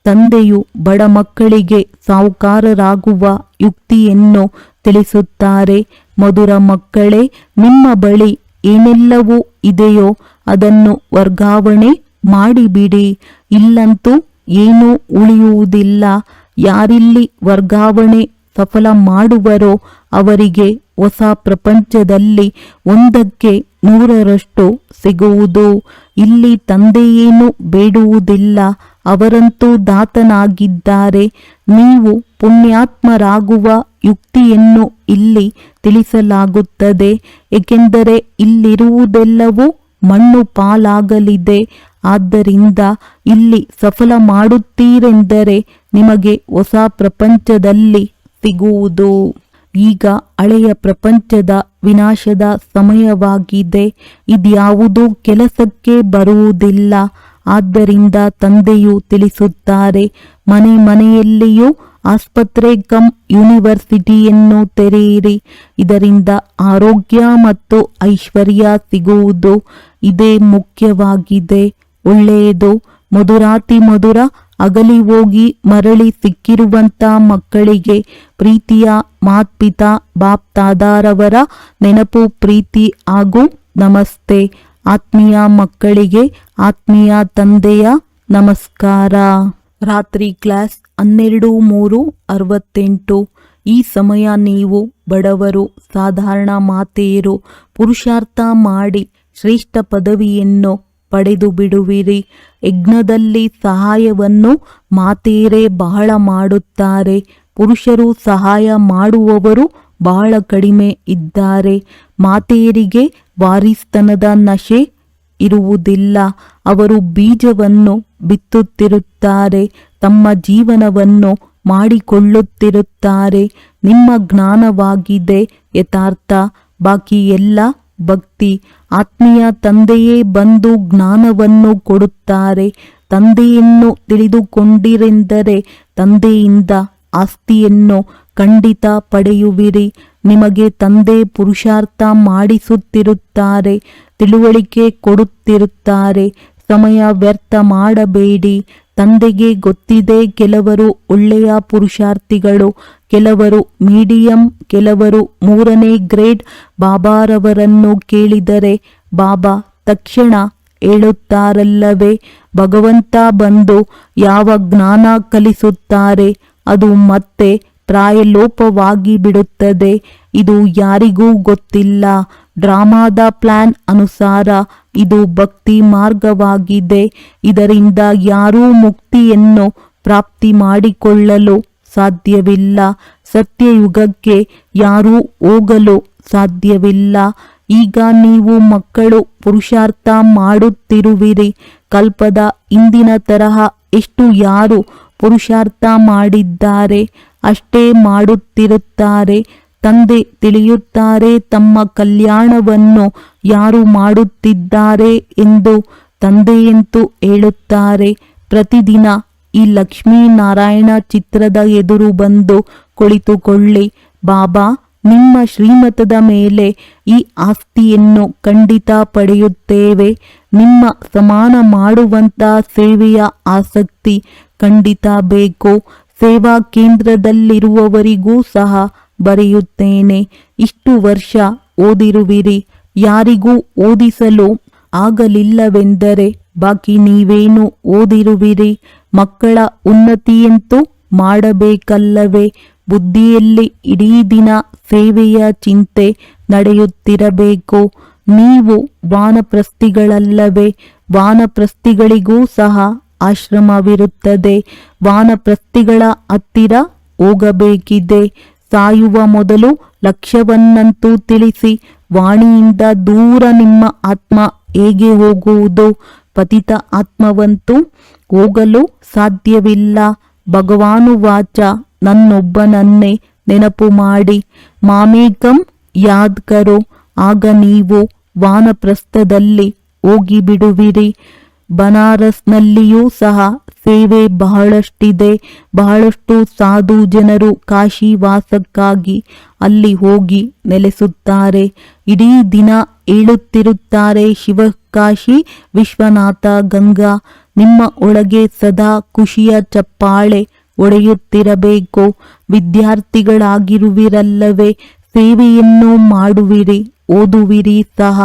ತಂದೆಯು ಬಡ ಮಕ್ಕಳಿಗೆ ಸಾಹುಕಾರರಾಗುವ ಯುಕ್ತಿಯನ್ನು ತಿಳಿಸುತ್ತಾರೆ. ಮಧುರ ಮಕ್ಕಳೇ, ನಿಮ್ಮ ಬಳಿ ಏನೆಲ್ಲವೂ ಇದೆಯೋ ಅದನ್ನು ವರ್ಗಾವಣೆ ಮಾಡಿಬಿಡಿ. ಇಲ್ಲಂತೂ ಏನೂ ಉಳಿಯುವುದಿಲ್ಲ. ಯಾರಿಲ್ಲಿ ವರ್ಗಾವಣೆ ಸಫಲ ಮಾಡುವರೋ ಅವರಿಗೆ ಹೊಸ ಪ್ರಪಂಚದಲ್ಲಿ 100% ಸಿಗುವುದು. ಇಲ್ಲಿ ತಂದೆಯೇನು ಬೇಡುವುದಿಲ್ಲ, ಅವರಂತೂ ದಾತನಾಗಿದ್ದಾರೆ. ನೀವು ಪುಣ್ಯಾತ್ಮರಾಗುವ ಯುಕ್ತಿಯನ್ನು ಇಲ್ಲಿ ತಿಳಿಸಲಾಗುತ್ತದೆ, ಏಕೆಂದರೆ ಇಲ್ಲಿರುವುದೆಲ್ಲವೂ ಮಣ್ಣು ಪಾಲಾಗಲಿದೆ. ಆದ್ದರಿಂದ ಇಲ್ಲಿ ಸಫಲ ಮಾಡುತ್ತೀರೆಂದರೆ ನಿಮಗೆ ಹೊಸ ಪ್ರಪಂಚದಲ್ಲಿ ಸಿಗುವುದು. ಈಗ ಹಳೆಯ ಪ್ರಪಂಚದ ವಿನಾಶದ ಸಮಯವಾಗಿದೆ. ಇದ್ಯಾವುದೂ ಕೆಲಸಕ್ಕೆ ಬರುವುದಿಲ್ಲ. ಆದ್ದರಿಂದ ತಂದೆಯು ತಿಳಿಸುತ್ತಾರೆ, ಮನೆ ಮನೆಯಲ್ಲಿಯೂ ಆಸ್ಪತ್ರೆ ಕಮ್ ಯೂನಿವರ್ಸಿಟಿಯನ್ನು ತೆರೆಯಿರಿ. ಇದರಿಂದ ಆರೋಗ್ಯ ಮತ್ತು ಐಶ್ವರ್ಯ ಸಿಗುವುದು. ಇದೇ ಮುಖ್ಯವಾಗಿದೆ. ಒಳ್ಳೆಯದು. ಮಧುರಾತಿ ಮಧುರ ಅಗಲಿ ಹೋಗಿ ಮರಳಿ ಸಿಕ್ಕಿರುವಂತ ಮಕ್ಕಳಿಗೆ ಪ್ರೀತಿಯ ಮಾತ್ಪಿತಾ ಬಾಪ್ ತಾದಾರವರ ನೆನಪು, ಪ್ರೀತಿ ಹಾಗೂ ನಮಸ್ತೆ. ಆತ್ಮೀಯ ಮಕ್ಕಳಿಗೆ ಆತ್ಮೀಯ ತಂದೆಯ ನಮಸ್ಕಾರ. ರಾತ್ರಿ ಕ್ಲಾಸ್ 12:3:68. ಈ ಸಮಯ ನೀವು ಬಡವರು, ಸಾಧಾರಣ ಮಾತೆಯರು ಪುರುಷಾರ್ಥ ಮಾಡಿ ಶ್ರೇಷ್ಠ ಪದವಿಯನ್ನು ಪಡೆದು ಬಿಡುವಿರಿ. ಯಜ್ಞದಲ್ಲಿ ಸಹಾಯವನ್ನು ಮಾತೆಯರೇ ಬಹಳ ಮಾಡುತ್ತಾರೆ. ಪುರುಷರು ಸಹಾಯ ಮಾಡುವವರು ಬಹಳ ಕಡಿಮೆ ಇದ್ದಾರೆ. ಮಾತೆಯರಿಗೆ ವಾರಿಸ್ತನದ ನಶೆ ಇರುವುದಿಲ್ಲ. ಅವರು ಬೀಜವನ್ನು ಬಿತ್ತುತ್ತಿರುತ್ತಾರೆ, ತಮ್ಮ ಜೀವನವನ್ನು ಮಾಡಿಕೊಳ್ಳುತ್ತಿರುತ್ತಾರೆ. ನಿಮ್ಮ ಜ್ಞಾನವಾಗಿದೆ ಯಥಾರ್ಥ, ಬಾಕಿ ಎಲ್ಲ ಭಕ್ತಿ. ಆತ್ಮೀಯ ತಂದೆಯೇ ಬಂದು ಜ್ಞಾನವನ್ನು ಕೊಡುತ್ತಾರೆ. ತಂದೆಯನ್ನು ತಿಳಿದುಕೊಂಡಿರೆಂದರೆ ತಂದೆಯಿಂದ ಆಸ್ತಿಯನ್ನು ಖಂಡಿತ ಪಡೆಯುವಿರಿ. ನಿಮಗೆ ತಂದೆ ಪುರುಷಾರ್ಥ ಮಾಡಿಸುತ್ತಿರುತ್ತಾರೆ, ತಿಳುವಳಿಕೆ ಕೊಡುತ್ತಿರುತ್ತಾರೆ. ಸಮಯ ವ್ಯರ್ಥ ಮಾಡಬೇಡಿ. ತಂದೆಗೆ ಗೊತ್ತಿದೆ, ಕೆಲವರು ಒಳ್ಳೆಯ ಪುರುಷಾರ್ಥಿಗಳು, ಕೆಲವರು ಮೀಡಿಯಂ, ಕೆಲವರು 3ನೇ ಗ್ರೇಡ್. ಬಾಬಾರವರನ್ನು ಕೇಳಿದರೆ ಬಾಬಾ ತಕ್ಷಣ ಹೇಳುತ್ತಾರಲ್ಲವೇ, ಭಗವಂತ ಬಂದು ಯಾವ ಜ್ಞಾನ ಕಲಿಸುತ್ತಾರೆ ಅದು ಮತ್ತೆ ಪ್ರಾಯಲೋಪವಾಗಿ ಬಿಡುತ್ತದೆ. ಇದು ಯಾರಿಗೂ ಗೊತ್ತಿಲ್ಲ. ಡ್ರಾಮಾದ ಪ್ಲಾನ್ ಅನುಸಾರ ಇದು ಭಕ್ತಿ ಮಾರ್ಗವಾಗಿದೆ. ಇದರಿಂದ ಯಾರೂ ಮುಕ್ತಿಯನ್ನು ಪ್ರಾಪ್ತಿ ಮಾಡಿಕೊಳ್ಳಲು ಸಾಧ್ಯವಿಲ್ಲ. ಸತ್ಯಯುಗಕ್ಕೆ ಯಾರೂ ಹೋಗಲು ಸಾಧ್ಯವಿಲ್ಲ. ಈಗ ನೀವು ಮಕ್ಕಳು ಪುರುಷಾರ್ಥ ಮಾಡುತ್ತಿರುವಿರಿ. ಕಲ್ಪದ ಹಿಂದಿನ ತರಹ ಎಷ್ಟು ಯಾರು ಪುರುಷಾರ್ಥ ಮಾಡಿದ್ದಾರೆ ಅಷ್ಟೇ ಮಾಡುತ್ತಿರುತ್ತಾರೆ. ತಂದೆ ತಿಳಿಯುತ್ತಾರೆ ತಮ್ಮ ಕಲ್ಯಾಣವನ್ನು ಯಾರು ಮಾಡುತ್ತಿದ್ದಾರೆ ಎಂದು. ತಂದೆಯಂತೂ ಹೇಳುತ್ತಾರೆ, ಪ್ರತಿದಿನ ಈ ಲಕ್ಷ್ಮೀನಾರಾಯಣ ಚಿತ್ರದ ಎದುರು ಬಂದು ಕುಳಿತುಕೊಳ್ಳಿ. ಬಾಬಾ ನಿಮ್ಮ ಶ್ರೀಮತದ ಮೇಲೆ ಈ ಆಸ್ತಿಯನ್ನು ಖಂಡಿತ ಪಡೆಯುತ್ತೇವೆ. ನಿಮ್ಮ ಸಮಾನ ಮಾಡುವಂತ ಸೇವೆಯ ಆಸಕ್ತಿ ಖಂಡಿತ ಬೇಕು. ಸೇವಾ ಕೇಂದ್ರದಲ್ಲಿರುವವರಿಗೂ ಸಹ ಬರೆಯುತ್ತೇನೆ. ಇಷ್ಟು ವರ್ಷ ಓದಿರುವಿರಿ, ಯಾರಿಗೂ ಓದಿಸಲು ಆಗಲಿಲ್ಲವೆಂದರೆ ಬಾಕಿ ನೀವೇನು ಓದಿರುವಿರಿ? ಮಕ್ಕಳ ಉನ್ನತಿಯಂತೂ ಮಾಡಬೇಕಲ್ಲವೇ? ಬುದ್ಧಿಯಲ್ಲಿ ಇಡೀ ದಿನ ಸೇವೆಯ ಚಿಂತೆ ನಡೆಯುತ್ತಿರಬೇಕು. ನೀವು ವಾನಪ್ರಸ್ಥಿಗಳಲ್ಲವೇ? ವಾನಪ್ರಸ್ಥಿಗಳಿಗೂ ಸಹ ಆಶ್ರಮವಿರುತ್ತದೆ. ವಾನಪ್ರಸ್ಥಿಗಳ ಹತ್ತಿರ ಹೋಗಬೇಕಿದೆ. ಸಾಯುವ ಮೊದಲು ಲಕ್ಷ್ಯವನ್ನಂತೂ ತಿಳಿಸಿ. ವಾಣಿಯಿಂದ ದೂರ ನಿಮ್ಮ ಆತ್ಮ ಹೇಗೆ ಹೋಗುವುದು? ಪತಿತ ಆತ್ಮವಂತೂ ಹೋಗಲು ಸಾಧ್ಯವಿಲ್ಲ. ಭಗವಾನುವಾಚ, ನನ್ನೊಬ್ಬನನ್ನೇ ನೆನಪು ಮಾಡಿ. ಮಾಮೇಕಂ ಯಾದ್ ಕರೋ, ಆಗ ನೀವು ವಾನಪ್ರಸ್ಥದಲ್ಲಿ ಹೋಗಿಬಿಡುವಿರಿ. ಬನಾರಸ್ನಲ್ಲಿಯೂ ಸಹ ಸೇವೆ ಬಹಳಷ್ಟಿದೆ. ಬಹಳಷ್ಟು ಸಾಧು ಜನರು ಕಾಶಿವಾಸಕ್ಕಾಗಿ ಅಲ್ಲಿ ಹೋಗಿ ನೆಲೆಸುತ್ತಾರೆ. ಇಡೀ ದಿನ ಹೇಳುತ್ತಿರುತ್ತಾರೆ, ಶಿವಕಾಶಿ, ವಿಶ್ವನಾಥ, ಗಂಗಾ. ನಿಮ್ಮ ಒಳಗೆ ಸದಾ ಖುಷಿಯ ಚಪ್ಪಾಳೆ ಒಡೆಯುತ್ತಿರಬೇಕು. ವಿದ್ಯಾರ್ಥಿಗಳಾಗಿರುವಿರಲ್ಲವೇ? ಸೇವೆಯನ್ನು ಮಾಡುವಿರಿ, ಓದುವಿರಿ ಸಹ.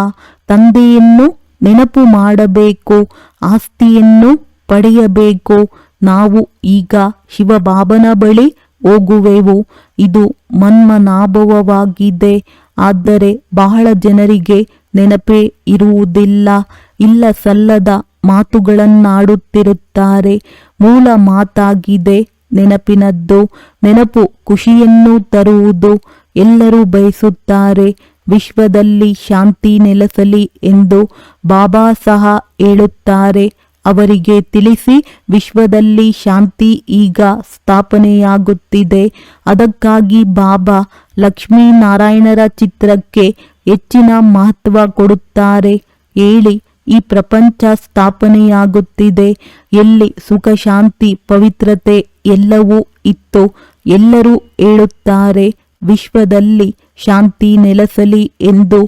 ತಂದೆಯನ್ನು ನೆನಪು ಮಾಡಬೇಕು, ಆಸ್ತಿಯನ್ನು ಪಡೆಯಬೇಕು. ನಾವು ಈಗ ಶಿವಬಾಬನ ಬಳಿ ಹೋಗುವೆವು. ಇದು ಮನ್ಮನಾಭವವಾಗಿದೆ. ಆದರೆ ಬಹಳ ಜನರಿಗೆ ನೆನಪೇ ಇರುವುದಿಲ್ಲ. ಇಲ್ಲ ಸಲ್ಲದ ಮಾತುಗಳನ್ನಾಡುತ್ತಿರುತ್ತಾರೆ. ಮೂಲ ಮಾತಾಗಿದೆ ನೆನಪಿನದ್ದು. ನೆನಪು ಖುಷಿಯನ್ನು ತರುವುದು. ಎಲ್ಲರೂ ಬಯಸುತ್ತಾರೆ ವಿಶ್ವದಲ್ಲಿ ಶಾಂತಿ ನೆಲೆಸಲಿ ಎಂದು. ಬಾಬಾ ಸಹ ಹೇಳುತ್ತಾರೆ, ಅವರಿಗೆ ತಿಳಿಸಿ, ವಿಶ್ವದಲ್ಲಿ ಶಾಂತಿ ಈಗ ಸ್ಥಾಪನೆಯಾಗುತ್ತಿದೆ. ಅದಕ್ಕಾಗಿ ಬಾಬಾ ಲಕ್ಷ್ಮೀನಾರಾಯಣರ ಚಿತ್ರಕ್ಕೆ ಹೆಚ್ಚಿನ ಮಹತ್ವ ಕೊಡುತ್ತಾರೆ. ಹೇಳಿ, ಈ ಪ್ರಪಂಚ ಸ್ಥಾಪನೆಯಾಗುತ್ತಿದೆ. ಎಲ್ಲಿ ಸುಖ, ಶಾಂತಿ, ಪವಿತ್ರತೆ ಎಲ್ಲವೂ ಇತ್ತು. ಎಲ್ಲರೂ ಹೇಳುತ್ತಾರೆ ವಿಶ್ವದಲ್ಲಿ ಶಾಂತಿ ನೆಲೆಸಲಿ ಎಂದು.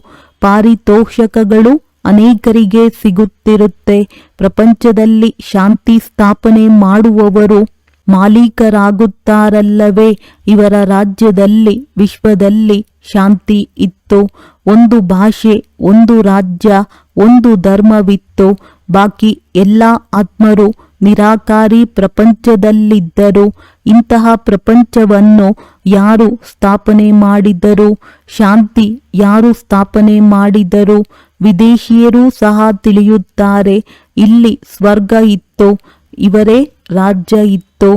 ಪಾರಿತೋಷಕಗಳು ಅನೇಕರಿಗೆ ಸಿಗುತ್ತಿರುತ್ತೆ. ಪ್ರಪಂಚದಲ್ಲಿ ಶಾಂತಿ ಸ್ಥಾಪನೆ ಮಾಡುವವರು ಮಾಲೀಕರಾಗುತ್ತಾರಲ್ಲವೇ. ಇವರ ರಾಜ್ಯದಲ್ಲಿ, ವಿಶ್ವದಲ್ಲಿ ಶಾಂತಿ ಇತ್ತು. ಒಂದು ಭಾಷೆ, ಒಂದು ರಾಜ್ಯ, ಒಂದು ಧರ್ಮವಿತ್ತು. ಬಾಕಿ ಎಲ್ಲ ಆತ್ಮರು ನಿರಾಕಾರಿ ಪ್ರಪಂಚದಲ್ಲಿದ್ದರು. ಇಂತಹ ಪ್ರಪಂಚವನ್ನು ಯಾರು ಸ್ಥಾಪನೆ ಮಾಡಿದರು? ಶಾಂತಿ ಯಾರು ಸ್ಥಾಪನೆ ಮಾಡಿದರು? ವಿದೇಶಿಯರು ಸಹ ತಿಳಿಯುತ್ತಾರೆ, ಇಲ್ಲಿ ಸ್ವರ್ಗ ಇತ್ತು, ಇವರೇ ರಾಜ್ಯ ಇತ್ತು.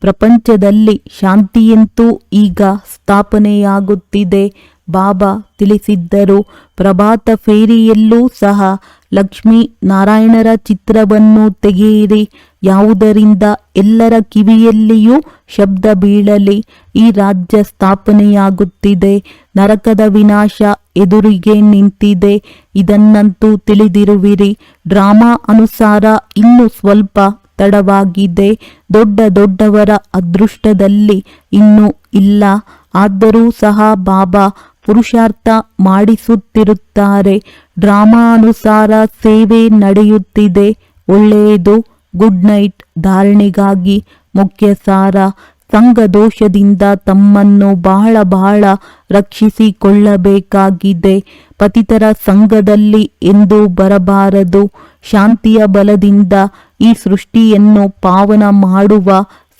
ಪ್ರಪಂಚದಲ್ಲಿ ಶಾಂತಿಯಂತೂ ಈಗ ಸ್ಥಾಪನೆಯಾಗುತ್ತಿದೆ. ಬಾಬಾ ತಿಳಿಸಿದ್ದರು. ಪ್ರಭಾತ ಫೇರಿಯಲ್ಲೂ ಸಹ ಲಕ್ಷ್ಮೀ ನಾರಾಯಣರ ಚಿತ್ರವನ್ನು ತೆಗೆಯಿರಿ. ಯಾವುದರಿಂದ ಎಲ್ಲರ ಕಿವಿಯಲ್ಲಿಯೂ ಶಬ್ದ ಬೀಳಲಿ. ಈ ರಾಜ್ಯ ಸ್ಥಾಪನೆಯಾಗುತ್ತಿದೆ. ನರಕದ ವಿನಾಶ ಎದುರಿಗೆ ನಿಂತಿದೆ. ಇದನ್ನಂತೂ ತಿಳಿದಿರುವಿರಿ. ಡ್ರಾಮಾ ಅನುಸಾರ ಇನ್ನು ಸ್ವಲ್ಪ ತಡವಾಗಿದೆ. ದೊಡ್ಡ ದೊಡ್ಡವರ ಅದೃಷ್ಟದಲ್ಲಿ ಇನ್ನೂ ಇಲ್ಲ. ಆದರೂ ಸಹ ಬಾಬಾ ಪುರುಷಾರ್ಥ ಮಾಡಿಸುತ್ತಿರುತ್ತಾರೆ. ಡ್ರಾಮಾನುಸಾರ ಸೇವೆ ನಡೆಯುತ್ತಿದೆ. ಒಳ್ಳೆಯದು. Good night. ಧಾರಣೆಗಾಗಿ ಮುಖ್ಯ ಸಾರ: ಸಂಘದೋಷದಿಂದ ತಮ್ಮನ್ನು ಬಹಳ ಬಹಳ ರಕ್ಷಿಸಿಕೊಳ್ಳಬೇಕಾಗಿದೆ. ಪತಿತರ ಸಂಘದಲ್ಲಿ ಎಂದೂ ಬರಬಾರದು. ಶಾಂತಿಯ ಬಲದಿಂದ ಈ ಸೃಷ್ಟಿಯನ್ನು ಪಾವನ ಮಾಡುವ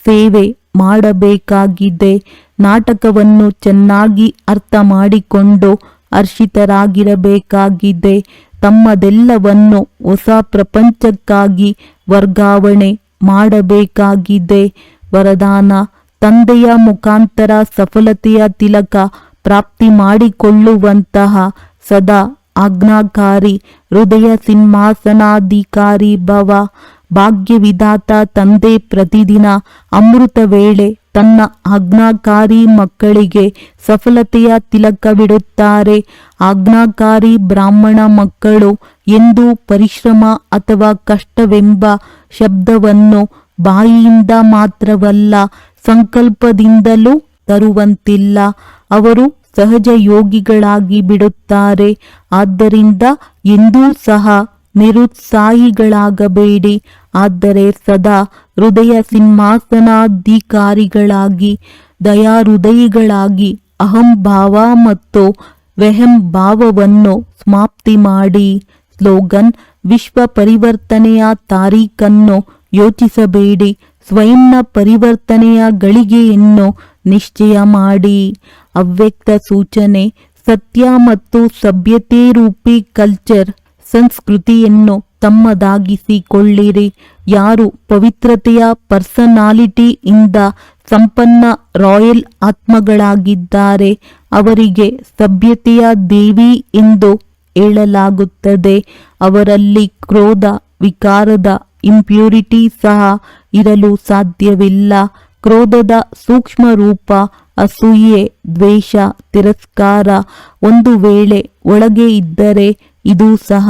ಸೇವೆ ಮಾಡಬೇಕಾಗಿದೆ. ನಾಟಕವನ್ನು ಚೆನ್ನಾಗಿ ಅರ್ಥ ಮಾಡಿಕೊಂಡು ಹರ್ಷಿತರಾಗಿರಬೇಕಾಗಿದೆ. ತಮ್ಮದೆಲ್ಲವನ್ನು ಹೊಸ ಪ್ರಪಂಚಕ್ಕಾಗಿ ವರ್ಗಾವಣೆ ಮಾಡಬೇಕಾಗಿದೆ. ವರದಾನ: ತಂದೆಯ ಮುಖಾಂತರ ಸಫಲತೆಯ ತಿಲಕ ಪ್ರಾಪ್ತಿ ಮಾಡಿಕೊಳ್ಳುವಂತಹ ಸದಾ ಆಜ್ಞಾಕಾರಿ ಹೃದಯ ಸಿಂಹಾಸನಾಧಿಕಾರಿ ಭವ. ಭಾಗ್ಯವಿಧಾತ ತಂದೆ ಪ್ರತಿದಿನ ಅಮೃತ ವೇಳೆ ತನ್ನ ಆಜ್ಞಾಕಾರಿ ಮಕ್ಕಳಿಗೆ ಸಫಲತೆಯ ತಿಲಕವಿಡುತ್ತಾರೆ. ಆಜ್ಞಾಕಾರಿ ಬ್ರಾಹ್ಮಣ ಮಕ್ಕಳು ಎಂದೂ ಪರಿಶ್ರಮ ಅಥವಾ ಕಷ್ಟವೆಂಬ ಶಬ್ದವನ್ನು ಬಾಯಿಯಿಂದ ಮಾತ್ರವಲ್ಲ, ಸಂಕಲ್ಪದಿಂದಲೂ ತರುವಂತಿಲ್ಲ. ಅವರು ಸಹಜ ಯೋಗಿಗಳಾಗಿ ಬಿಡುತ್ತಾರೆ. ಆದ್ದರಿಂದ ಎಂದೂ ಸಹ ನಿರುತ್ಸಾಹಿಗಳಾಗಬೇಡಿ. ಆದರೆ ಸದಾ ಹೃದಯ ಸಿಂಹಾಸನಾಧಿಕಾರಿಗಳಾಗಿ, ದಯಾಹೃದಯಿಗಳಾಗಿ ಅಹಂಭಾವ ಮತ್ತು ವೆಹಂಭಾವವನ್ನು ಸಮಾಪ್ತಿ ಮಾಡಿ. ಸ್ಲೋಗನ್: ವಿಶ್ವ ಪರಿವರ್ತನೆಯ ತಾರೀಖನ್ನು ಯೋಚಿಸಬೇಡಿ, ಸ್ವಯಂನ ಪರಿವರ್ತನೆಯ ಗಳಿಗೆಯನ್ನು ನಿಶ್ಚಯ ಮಾಡಿ. ಅವ್ಯಕ್ತ ಸೂಚನೆ: ಸತ್ಯ ಮತ್ತು ಸಭ್ಯತೆ ರೂಪಿ ಕಲ್ಚರ್ ಸಂಸ್ಕೃತಿಯನ್ನು ತಮ್ಮದಾಗಿಸಿಕೊಳ್ಳಿರಿ. ಯಾರು ಪವಿತ್ರತೆಯ ಪರ್ಸನಾಲಿಟಿಯಿಂದ ಸಂಪನ್ನ ರಾಯಲ್ ಆತ್ಮಗಳಾಗಿದ್ದಾರೆ ಅವರಿಗೆ ಸಭ್ಯತೆಯ ದೇವಿ ಎಂದು ಹೇಳಲಾಗುತ್ತದೆ. ಅವರಲ್ಲಿ ಕ್ರೋಧ, ವಿಕಾರದ ಇಂಪ್ಯೂರಿಟಿ ಸಹ ಇರಲು ಸಾಧ್ಯವಿಲ್ಲ. ಕ್ರೋಧದ ಸೂಕ್ಷ್ಮ ರೂಪ ಅಸೂಯೆ, ದ್ವೇಷ, ತಿರಸ್ಕಾರ ಒಂದು ವೇಳೆ ಒಳಗೆ ಇದ್ದರೆ ಇದು ಸಹ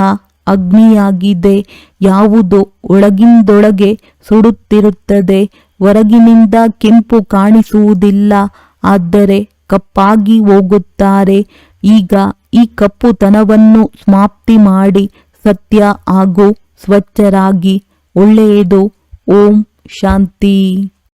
ಅಗ್ನಿಯಾಗಿದೆ. ಯಾವುದು ಒಳಗಿಂದೊಳಗೆ ಸುಡುತ್ತಿರುತ್ತದೆ. ಹೊರಗಿನಿಂದ ಕೆಂಪು ಕಾಣಿಸುವುದಿಲ್ಲ, ಆದರೆ ಕಪ್ಪಾಗಿ ಹೋಗುತ್ತಾರೆ. ಈಗ ಈ ಕಪ್ಪುತನವನ್ನು ಸಮಾಪ್ತಿ ಮಾಡಿ ಸತ್ಯ ಹಾಗೂ ಸ್ವಚ್ಛರಾಗಿ. ಒಳ್ಳೆಯದು. ಓಂ ಶಾಂತಿ.